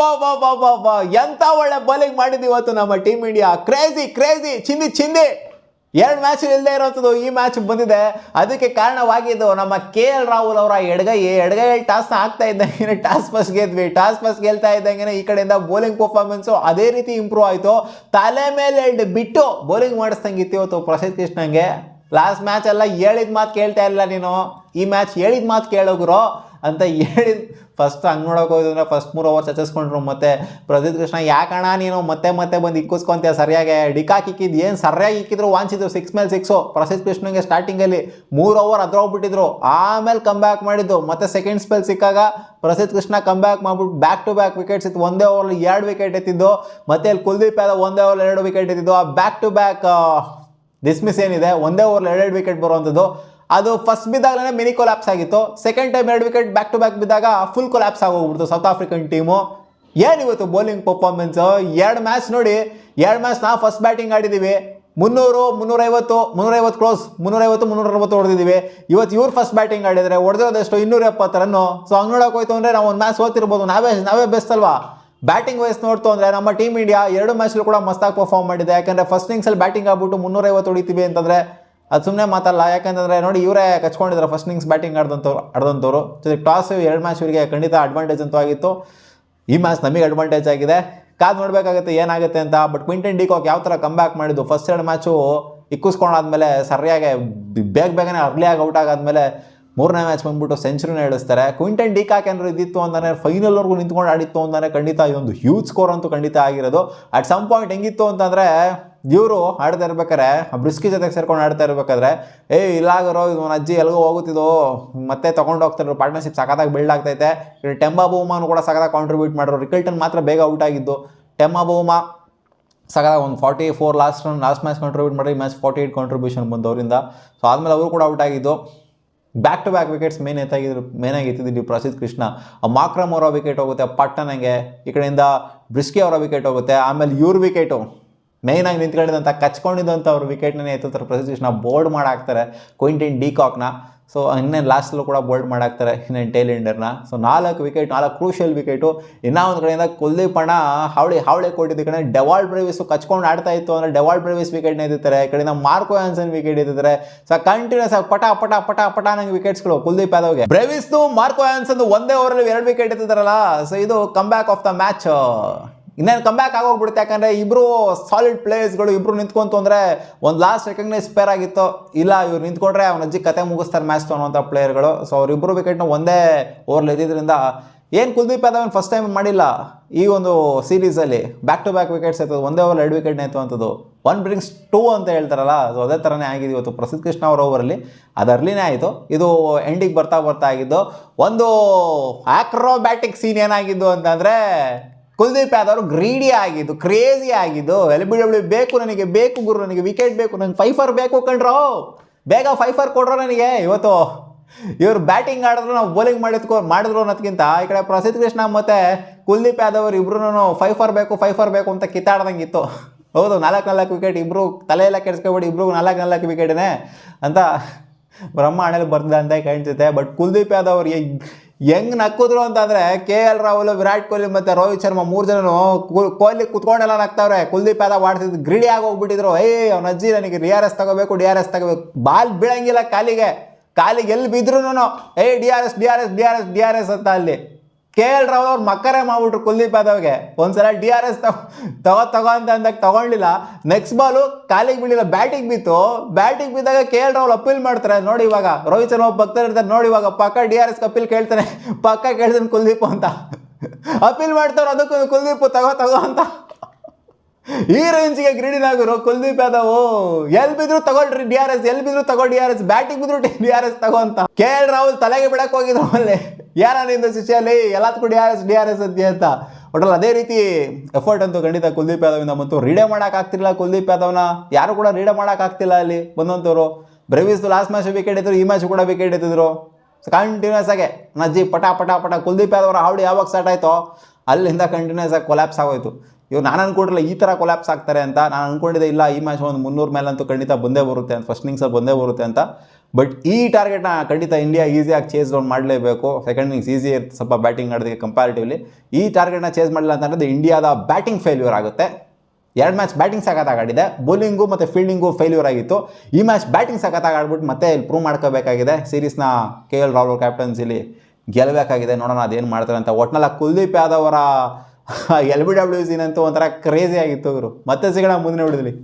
ಬಾ ಎಂತ ಒಳ್ಳೆ ಬೌಲಿಂಗ್ ಮಾಡಿದ್ದು ಇವತ್ತು ನಮ್ಮ ಟೀಮ್ ಇಂಡಿಯಾ. ಕ್ರೇಜಿ ಚಿಂದಿ 2 ಮ್ಯಾಚ್ ಇಲ್ಲದೆ ಇರೋಂಥದ್ದು ಈ ಮ್ಯಾಚ್ ಬಂದಿದೆ. ಅದಕ್ಕೆ ಕಾರಣವಾಗಿದ್ದು ನಮ್ಮ KL ರಾಹುಲ್ ಅವರ ಎಡಗೈಯಲ್ಲಿ ಟಾಸ್ನ ಆಗ್ತಾ ಇದ್ದಂಗೆ ಟಾಸ್ ಫಸ್ಟ್ ಗೆದ್ವಿ. ಟಾಸ್ ಫಸ್ಟ್ ಗೆಲ್ತಾ ಇದ್ದಂಗೆ ಈ ಕಡೆಯಿಂದ ಬೌಲಿಂಗ್ ಪರ್ಫಾರ್ಮೆನ್ಸು ಅದೇ ರೀತಿ ಇಂಪ್ರೂವ್ ಆಯಿತು. ತಲೆ ಮೇಲೆ ಬಿಟ್ಟು ಬೌಲಿಂಗ್ ಮಾಡಿಸ್ದಂಗಿತ್ತು ಇವತ್ತು ಪ್ರಸಿದ್ಧ ಕೃಷ್ಣಂಗೆ. ಲಾಸ್ಟ್ ಮ್ಯಾಚ್ ಎಲ್ಲ ಹೇಳಿದ ಮಾತು ಕೇಳ್ತಾ ಇಲ್ಲ ನೀನು, ಈ ಮ್ಯಾಚ್ ಹೇಳಿದ ಮಾತು ಕೇಳೋಗ್ರು ಅಂತ ಹೇಳಿದ. ಫಸ್ಟ್ ಹಂಗೆ ನೋಡೋಕೆ ಹೋಗಿದ್ರೆ ಫಸ್ಟ್ 3 ಓವರ್ ಚಚಿಸ್ಕೊಂಡ್ರು. ಮತ್ತೆ ಪ್ರಸಿದ್ಧ ಕೃಷ್ಣ ಯಾಕಣ್ಣ ನೀನು ಮತ್ತೆ ಬಂದು ಇಕ್ಕಿಸ್ಕೊಂತೀಯ, ಸರಿಯಾಗಿ ಡಿಕಾಕ್ ಇಕ್ಕಿದ್ದು ಏನು ಸರಿಯಾಗಿ ಇಕ್ಕಿದ್ರು ವಾಂಚಿದ್ರು 6 ಮೇಲೆ 6. ಪ್ರಸಿದ್ಧ ಕೃಷ್ಣಂಗೆ ಸ್ಟಾರ್ಟಿಂಗಲ್ಲಿ 3 ಓವರ್ ಅದ್ರೋಗ್ಬಿಟ್ಟಿದ್ರು, ಆಮೇಲೆ ಕಮ್ ಬ್ಯಾಕ್ ಮಾಡಿದ್ದು. ಮತ್ತೆ ಸೆಕೆಂಡ್ ಸ್ಪೆಲ್ ಸಿಕ್ಕಾಗ ಪ್ರಸಿದ್ಧ ಕೃಷ್ಣ ಕಮ್ ಬ್ಯಾಕ್ ಮಾಡ್ಬಿಟ್ಟು ಬ್ಯಾಕ್ ಟು ಬ್ಯಾಕ್ ವಿಕೆಟ್ಸ್ ಇತ್ತು. ಒಂದೇ ಓವರಲ್ಲಿ 2 ವಿಕೆಟ್ ಎತ್ತಿದ್ದು. ಮತ್ತೆ ಅಲ್ಲಿ ಕುಲ್ದೀಪ್ ಯಾದವ್ ಒಂದೇ ಓವರ್ 2 ವಿಕೆಟ್ ಎತ್ತಿದ್ದು. ಆ ಬ್ಯಾಕ್ ಟು ಬ್ಯಾಕ್ ಡಿಸ್ಮಿಸ್ ಏನಿದೆ ಒಂದೇ ಓವರ್ 2 ವಿಕೆಟ್ ಬರುವಂಥದ್ದು, ಅದು ಫಸ್ಟ್ ಬಿದ್ದಾಗಲೇ ಮಿನಿ ಕೊಲ್ಯಾಪ್ಸ್ ಆಗಿತ್ತು. Second time 2 wicket back to back ಬಿದ್ದಾಗ ಫುಲ್ ಕೊಲ್ಯಾಪ್ಸ್ ಆಗೋಗ್ಬಿಡ್ತು ಸೌತ್ ಆಫ್ರಿಕನ್ ಟೀಮು. ಏನಿವತ್ತು ಬೌಲಿಂಗ್ ಪರ್ಫಾರ್ಮೆನ್ಸು. 2 ಮ್ಯಾಚ್ ನೋಡಿ, 2 ಮ್ಯಾಚ್ ನಾವು ಫಸ್ಟ್ ಬ್ಯಾಟಿಂಗ್ ಆಡಿದ್ದೀವಿ. 300, 350 ಕ್ಲೋಸ್, 350, 360 ಹೊಡೆದಿದ್ದೀವಿ. ಇವತ್ತು ಇವ್ರು ಫಸ್ಟ್ ಬ್ಯಾಟಿಂಗ್ ಆಡಿದರೆ ಹೊಡೆದಿರೋದೆಷ್ಟು 270 ರನ್ನು. ಸೊ ಹಂಗೆ ನೋಡೋಕೆ ಹೋಯ್ತು ಅಂದರೆ ನಾವು ಒಂದು ಮ್ಯಾಚ್ ಓದ್ತಿರ್ಬೋದು. ನಾವೇ ಬೆಸ್ಟ್ ಅಲ್ವಾ. ಬ್ಯಾಟಿಂಗ್ ವೈಸ್ ನೋಡ್ತು ಅಂದರೆ ನಮ್ಮ ಟೀಮ್ ಇಂಡಿಯಾ 2 ಮ್ಯಾಚಲ್ಲೂ ಕೂಡ ಮಸ್ತಾಗಿ ಪರ್ಫಾರ್ಮ್ ಮಾಡಿದೆ. ಯಾಕಂದರೆ ಫಸ್ಟ್ ಇನ್ನಿಂಗ್ಸಲ್ಲಿ ಬ್ಯಾಟಿಂಗ್ ಆಗ್ಬಿಟ್ಟು 350 ಹೊಡಿತೀವಿ ಅಂತಂದರೆ ಅದು ಸುಮ್ಮನೆ ಮಾತಲ್ಲ. ಯಾಕಂತಂದರೆ ನೋಡಿ ಇವರೇ ಕಚ್ಕೊಂಡಿದ್ದಾರೆ ಫಸ್ಟ್ ಇನ್ನಿಂಗ್ಸ್ ಬ್ಯಾಟಿಂಗ್ ಆಡಿದಂಥವ್ರು. ಜೊತೆಗೆ ಟಾಸ್ 2 ಮ್ಯಾಚ್ ಇವರಿಗೆ ಖಂಡಿತ ಅಡ್ವಾಂಟೇಜ್ ಅಂತೂ ಆಗಿತ್ತು. ಈ ಮ್ಯಾಚ್ ನಮಗೆ ಅಡ್ವಾಂಟೇಜ್ ಆಗಿದೆ. ಕಾದು ನೋಡಬೇಕಾಗುತ್ತೆ ಏನಾಗುತ್ತೆ ಅಂತ. ಬಟ್ ಕ್ವಿಂಟನ್ ಡಿ ಕಾಕ್ ಯಾವ ಥರ ಕಮ್ ಬ್ಯಾಕ್ ಮಾಡಿದ್ದು. ಫಸ್ಟ್ 2 ಮ್ಯಾಚು ಇಕ್ಕಿಸ್ಕೊಂಡಾದ್ಮೇಲೆ ಸರಿಯಾಗಿ ಬೇಗನೆ ಅರ್ಲಿಯಾಗಿ ಔಟ್ ಆಗಾದ್ಮೇಲೆ 3ನೇ ಮ್ಯಾಚ್ ಬಂದ್ಬಿಟ್ಟು ಸೆಂಚುರಿನ ಹೇಳಿಸ್ತಾರೆ. ಕ್ವಿಂಟನ್ ಡಿ ಕಾಕ್ ಏನಾದ್ರು ಇದ್ದಿತ್ತು ಅಂತಾನೆ ಫೈನಲ್ವರೆಗೂ ನಿಂತ್ಕೊಂಡು ಆಡಿತ್ತು ಅಂತಾನೆ ಖಂಡಿತ ಇದೊಂದು ಹ್ಯೂಜ್ ಸ್ಕೋರ್ ಅಂತೂ ಖಂಡಿತ ಆಗಿರೋದು. ಅಟ್ ಸಮ್ ಪಾಯಿಂಟ್ ಹೆಂಗಿತ್ತು ಅಂತಂದರೆ ಇವರು ಆಡ್ತಾ ಇರ್ಬೇಕಾದ್ರೆ ಬ್ರಿಸ್ಕಿ ಜೊತೆಗೆ ಸೇರ್ಕೊಂಡು ಆಡ್ತಾ ಇರ್ಬೇಕಾದ್ರೆ ಇಲ್ಲಾಗರೋ ಇದು ಅಜ್ಜಿ ಎಲ್ಗೋ ಹೋಗುತ್ತಿದ್ದು ಮತ್ತೆ ತೊಗೊಂಡು ಹೋಗ್ತಿದ್ರು. ಪಾರ್ಟ್ನರ್ಶಿಪ್ ಸಖತ್ತಾಗಿ ಬಿಲ್ಡ್ ಆಗ್ತೈತೆ. ಟೆಂಬಾ ಬೌಮಾನು ಕೂಡ ಸಖತ್ತಾಗಿ ಕಾಂಟ್ರಿಬ್ಯೂಟ್ ಮಾಡಿದ್ರು. ರಿಕಲ್ಟನ್ ಮಾತ್ರ ಬೇಗ ಔಟ್ ಆಗಿದ್ದು. ಟೆಂಬಾ ಬೌಮಾ ಸಖತ್ತಾಗಿ ಒಂದು 44 ಲಾಸ್ಟ್ ಮ್ಯಾಚ್ ಕಾಂಟ್ರಿಬ್ಯೂಟ್ ಮಾಡಿ, ಈ ಮ್ಯಾಚ್ 48 ಕಾಂಟ್ರಿಬ್ಯೂಷನ್ ಬಂದು ಅವರಿಂದ. ಸೊ ಆದಮೇಲೆ ಅವರು ಕೂಡ ಔಟ್ ಆಗಿದ್ದು. ಬ್ಯಾಕ್ ಟು ಬ್ಯಾಕ್ ವಿಕೆಟ್ಸ್ ಮೇನಾಗಿ ಎತ್ತಿದ್ದು ಪ್ರಸಿದ್ಧ ಕೃಷ್ಣ. ಮಾಕ್ರಮ್ ಅವರ ವಿಕೆಟ್ ಹೋಗುತ್ತೆ ಪಟ್ಟಣಂಗೆ, ಈ ಕಡೆಯಿಂದ ಬ್ರಿಸ್ಕಿ ಅವರ ವಿಕೆಟ್ ಹೋಗುತ್ತೆ. ಆಮೇಲೆ ಇವ್ರ ವಿಕೆಟು ಮೇಯ್ನಾಗಿ ನಿಂತ್ಕೊಂಡಿದ್ದಂಥ ಕಚ್ಕೊಂಡಿದ್ದಂಥ ಅವ್ರ ವಿಕೆಟ್ನೇ ಎತ್ತುತ್ತಾರೆ ಪ್ರಸಿದ್ಧ ಕೃಷ್ಣ. ಬೋಲ್ಡ್ ಮಾಡಾಕ್ತಾರೆ ಕ್ವಿಂಟನ್ ಡಿ ಕಾಕ್ನ. ಸೊ ಇನ್ನೇನು ಲಾಸ್ಟಲ್ಲೂ ಕೂಡ ಬೋಲ್ಡ್ ಮಾಡಾಕ್ತಾರೆ ಇನ್ನೇನು ಟೇಲ್ ಎಂಡರ್ನ. So 4 wicket, 4 crucial wicket. ಇನ್ನೂ ಒಂದು ಕಡೆಯಿಂದ ಕುಲ್ದೀಪ್ ಅಣ್ಣ ಹಾವಳಿ ಕೊಟ್ಟಿದ್ದು. ಈ ಕಡೆ ಡೆವಾಲ್ಡ್ ಬ್ರೇವಿಸು ಕಚ್ಕೊಂಡು ಆಡ್ತಾ ಇತ್ತು ಅಂದರೆ ಡೆವಾಲ್ಡ್ ಬ್ರೇವಿಸ್ ವಿಕೆಟ್ನ ಎತ್ತಿದ್ದಾರೆ. ಈ ಕಡೆಯಿಂದ ಮಾರ್ಕೋ ಆನ್ಸನ್ ವಿಕೆಟ್ ಎತ್ತಿದ್ದಾರೆ. ಸೊ ಕಂಟಿನ್ಯೂಸ್ ಆಗಿ ಪಟ ನಂಗೆ ವಿಕೆಟ್ಸ್ಗಳು ಕುಲ್ದೀಪ್ ಯಾದವ್ಗೆ. ಬ್ರೇವಿಸ್ದು ಮಾರ್ಕೋ ಆನ್ಸನ್ ಒಂದೇ ಓವರಲ್ಲಿ 2 ವಿಕೆಟ್ ಎತ್ತಿದ್ದಾರಲ್ಲ. ಸೊ ಇದು come back of the match. ಇನ್ನೇನು ಕಮ್ ಬ್ಯಾಕ್ ಆಗೋಗ್ಬಿಡುತ್ತೆ. ಯಾಕಂದರೆ ಇಬ್ಬರು ಸಾಲಿಡ್ ಪ್ಲೇಯರ್ಸ್ಗಳು ಇಬ್ಬರು ನಿಂತ್ಕೊಂತು ಅಂದರೆ ಒಂದು ಲಾಸ್ಟ್ ರೆಕಗ್ನೈಸ್ ಪೇರ್ ಆಗಿತ್ತು. ಇಲ್ಲ ಇವ್ರು ನಿಂತ್ಕೊಂಡ್ರೆ ಅವ್ನ ಅಜ್ಜಿ ಕತೆ ಮುಗಿಸ್ತಾರೆ ಮ್ಯಾಚ್ ಅನ್ನೋಂಥ ಪ್ಲೇಯರ್ಗಳು. ಸೊ ಅವರಿಬ್ಬರು ವಿಕೆಟ್ನ ಒಂದೇ ಓವರ್ಲಿ ಎದ್ದಿದ್ದರಿಂದ ಏನು ಕುಲ್ದೀಪ್ ಯಾದವ್ ಫಸ್ಟ್ ಟೈಮ್ ಮಾಡಿಲ್ಲ ಈ ಒಂದು ಸೀರೀಸಲ್ಲಿ. ಬ್ಯಾಕ್ ಟು ಬ್ಯಾಕ್ ವಿಕೆಟ್ಸ್ ಆಯ್ತದೆ, ಒಂದೇ ಓವರ್ 2 ವಿಕೆಟ್ನ ಆಯಿತು ಅಂಥದ್ದು. 1 brings 2 ಅಂತ ಹೇಳ್ತಾರಲ್ಲ. ಸೊ ಅದೇ ಥರನೇ ಆಗಿದೆ ಇವತ್ತು ಪ್ರಸಿದ್ಧ ಕೃಷ್ಣ ಅವರ ಓವರಲ್ಲಿ. ಅದು ಅರ್ಲಿನೇ ಆಯಿತು. ಇದು ಎಂಡಿಗೆ ಬರ್ತಾ ಆಗಿದ್ದು ಒಂದು ಆಕ್ರೋಬ್ಯಾಟಿಕ್ ಸೀನ್ ಏನಾಗಿದ್ದು ಅಂತಂದರೆ ಕುಲ್ದೀಪ್ ಯಾದವ್ ಗ್ರೀಡಿ ಆಗಿದ್ದು, ಕ್ರೇಜಿ ಆಗಿದ್ದು. LBW ಬೇಕು ನನಗೆ, ಬೇಕು ಗುರು ನನಗೆ ವಿಕೆಟ್ ಬೇಕು, ನಂಗೆ 5 ಬೇಕು ಕಂಡ್ರೋ, ಬೇಗ 5 ಕೊಡ್ರೋ ನನಗೆ. ಇವತ್ತು ಇವರು ಬ್ಯಾಟಿಂಗ್ ಆಡಿದ್ರು ನಾವು ಬೌಲಿಂಗ್ ಮಾಡಿದ್ರು ಅನ್ನೋದಕ್ಕಿಂತ ಈ ಕಡೆ ಪ್ರಸಿದ್ಧ ಕೃಷ್ಣ ಮತ್ತು ಕುಲ್ದೀಪ್ ಯಾದವ್ ಅವರು ಇಬ್ಬರು 5 ಬೇಕು ಅಂತ ಕಿತ್ತಾಡ್ದಂಗಿತ್ತು. ಹೌದು, 4 ವಿಕೆಟ್ ಇಬ್ಬರು ತಲೆಯೆಲ್ಲ ಕೆಡ್ಸ್ಕೊಬೇಡಿ, ಇಬ್ರಿಗೂ 4 ವಿಕೆಟೇ ಅಂತ ಬ್ರಹ್ಮ ಹಣೆಯಲ್ಲಿ ಬರ್ತಿದೆ ಅಂತ ಕಾಣಿಸುತ್ತೆ. ಬಟ್ ಕುಲ್ದೀಪ್ ಯಾದವ್ ಅವ್ರಿಗೆ ಹೆಂಗೆ ನಕ್ಕಿದ್ರು ಅಂತಂದರೆ KL ರಾಹುಲ್, ವಿರಾಟ್ ಕೊಹ್ಲಿ ಮತ್ತು ರೋಹಿತ್ ಶರ್ಮಾ 3 ಜನನು ಕೊಹ್ಲಿ ಕುತ್ಕೊಂಡೆಲ್ಲ ನಗ್ತಾವ್ರೆ. ಕುಲ್ದೀಪ್ ಯಾದವ್ ಆಡ್ತಿದ್ದು ಗ್ರೀಡಿ ಆಗೋಗ್ಬಿಟ್ಟಿದ್ರು. ಅವ್ನ ಅಜ್ಜಿ ನನಗೆ DRS ತಗೋಬೇಕು, ಬಾಲ್ ಬೀಳಂಗಿಲ್ಲ ಕಾಲಿಗೆ ಎಲ್ಲಿ ಬಿದ್ರು DRS ಅಂತ ಅಲ್ಲಿ KL ರಾಹುಲ್ ಅವ್ರು ಮಕ್ಕರೇ ಮಾಡ್ಬಿಟ್ರು ಕುಲ್ದೀಪ್ ಯಾದವ್ಗೆ. ಒಂದ್ಸಲ DRS ತಗೋ ಅಂತ ಅಂದಾಗ ತಗೊಳ್ಳಿಲ್ಲ. ನೆಕ್ಸ್ಟ್ ಬಾಲು ಕಾಲಿಗೆ ಬೀಳಿಲ್ಲ, ಬ್ಯಾಟಿಂಗ್ ಬಿದ್ದಾಗ KL ರಾಹುಲ್ ಅಪೀಲ್ ಮಾಡ್ತಾರೆ. ನೋಡಿ ಇವಾಗ ರೋಹಿತ್ ಶರ್ಮಾ ಭಕ್ತರು ಇರ್ತಾರೆ, ನೋಡಿ ಇವಾಗ ಪಕ್ಕ DRS ಅಪೀಲ್ ಕೇಳ್ತಾನೆ ಕುಲ್ದೀಪ್ ಅಂತ ಅಪೀಲ್ ಮಾಡ್ತಾರೆ. ಅದಕ್ಕೂ ಕುಲ್ದೀಪ್ ತಗೋ ಅಂತ ಈ ರೇಂಜ್ಗೆ ಗ್ರೀಡಿನಾಗರು ಕುಲ್ದೀಪ್ ಯಾದವ್. ಎಲ್ಲಿ ಬಿದ್ರು ತಗೊಳ್ರಿ DRS, ಬ್ಯಾಟಿಂಗ್ ಬಿದ್ರು DRS ತಗೋ ಅಂತ. KL ರಾಹುಲ್ ತಲೆಗೆ ಬಿಡಕ್ಕೆ ಹೋಗಿದ್ರು ಅಲ್ಲಿ, ಯಾರಿಂದ ಶಿಷ್ಯಲ್ಲಿ ಎಲ್ಲದಕ್ಕೂ DRS ಅಂತ. ಒಟ್ಟಲ್ಲಿ ಅದೇ ರೀತಿ ಎಫರ್ಟ್ ಅಂತೂ ಖಂಡಿತ ಕುಲ್ದೀಪ್ ಯಾದವಿಂದ ಬಂತು. ರೀಡೇ ಮಾಡೋಕ್ಕಾಗ್ತಿಲ್ಲ ಕುಲ್ದೀಪ್ ಯಾದವ್ನ, ಯಾರು ಕೂಡ ರೀಡೇ ಮಾಡೋಕ್ಕಾಗ್ತಿಲ್ಲ ಅಲ್ಲಿ ಬಂದಂಥವ್ರು. ಬ್ರೇವಿಸ್ದು ಲಾಸ್ಟ್ ಮ್ಯಾಚ್ ವಿಕೆಟ್ ಎತ್ತಿದ್ರು, ಈ ಮ್ಯಾಚ್ ಕೂಡ ವಿಕೆಟ್ ಎತ್ತಿದ್ರು. ಕಂಟಿನ್ಯೂಸ್ ಆಗಿ ನಜ್ಜಿ ಪಟ ಕುಲ್ದೀಪ್ ಯಾದವ್ ಹಾವಳಿ ಯಾವಾಗ ಸ್ಟಾರ್ಟ್ ಆಯಿತೋ ಅಲ್ಲಿಂದ ಕಂಟಿನ್ಯೂಸ್ ಆಗಿ ಕೊಲ್ಯಾಪ್ಸ್ ಆಗೋಯ್ತು. ಇವ್ರು ನಾನು ಅಂದ್ಕೊಂಡಿಲ್ಲ ಈ ಥರ ಕೊಲ್ಯಾಪ್ಸ್ ಆಗ್ತಾರೆ ಅಂತ. ನಾನು ಅಂದ್ಕೊಂಡಿದ್ದೆ ಇಲ್ಲ ಈ ಮ್ಯಾಚ್ ಒಂದು 300 ಮೇಲಂತೂ ಖಂಡಿತ ಬಂದೇ ಬರುತ್ತೆ ಅಂತ, ಫಸ್ಟ್ ಇನ್ನಿಂಗ್ಸಲ್ಲಿ ಬಂದೇ ಬರುತ್ತೆ ಅಂತ. ಬಟ್ ಈ ಟಾರ್ಗೆಟ್ನ ಖಂಡಿತ ಇಂಡಿಯಾ ಈಸಿಯಾಗಿ ಚೇಸ್ ಡೌನ್ ಮಾಡಲೇಬೇಕು. ಸೆಕೆಂಡ್ ಇನ್ನಿಂಗ್ಸ್ ಈಸಿ ಇರುತ್ತೆ ಸ್ವಲ್ಪ ಬ್ಯಾಟಿಂಗ್ ಆಡೋದಕ್ಕೆ ಕಂಪ್ಯಾರಿಟಿವ್ಲಿ. ಈ ಟಾರ್ಗೆಟ್ನ ಚೇಸ್ ಮಾಡಲಿಲ್ಲ ಅಂತಂದರೆ ಇಂಡಿಯಾದ ಬ್ಯಾಟಿಂಗ್ ಫೇಲ್ಯೂರ್ ಆಗುತ್ತೆ. 2 ಮ್ಯಾಚ್ ಬ್ಯಾಟಿಂಗ್ ಸಖತ್ತಾಗಿ ಆಡಿದೆ, ಬೌಲಿಂಗು ಮತ್ತು ಫೀಲ್ಡಿಂಗು ಫೇಲ್ಯೂರ್ ಆಗಿತ್ತು. ಈ ಮ್ಯಾಚ್ ಬ್ಯಾಟಿಂಗ್ ಸಖತ್ತಾಗಿ ಆಡ್ಬಿಟ್ಟು ಮತ್ತೆ ಇಲ್ಲಿ ಪ್ರೂವ್ ಮಾಡ್ಕೋಬೇಕಾಗಿದೆ. ಸೀರೀಸ್ನ KL ರಾಹುಲ್ ಕ್ಯಾಪ್ಟನ್ಸಿಲಿ ಗೆಲ್ಲಬೇಕಾಗಿದೆ. ನೋಡೋಣ ಅದೇನು ಮಾಡ್ತಾರೆ ಅಂತ. ಒಟ್ನಲ್ಲಿ ಕುಲ್ದೀಪ್ ಯಾದವ್ ಅವರ LBWC ನಂತೂ ಒಂಥರ ಕ್ರೇಜಿ ಆಗಿತ್ತು. ಅವರು ಮತ್ತೆ ಸಿಗೋಣ ಮುಂದಿನ ವಿಡಿಯೋದಲ್ಲಿ.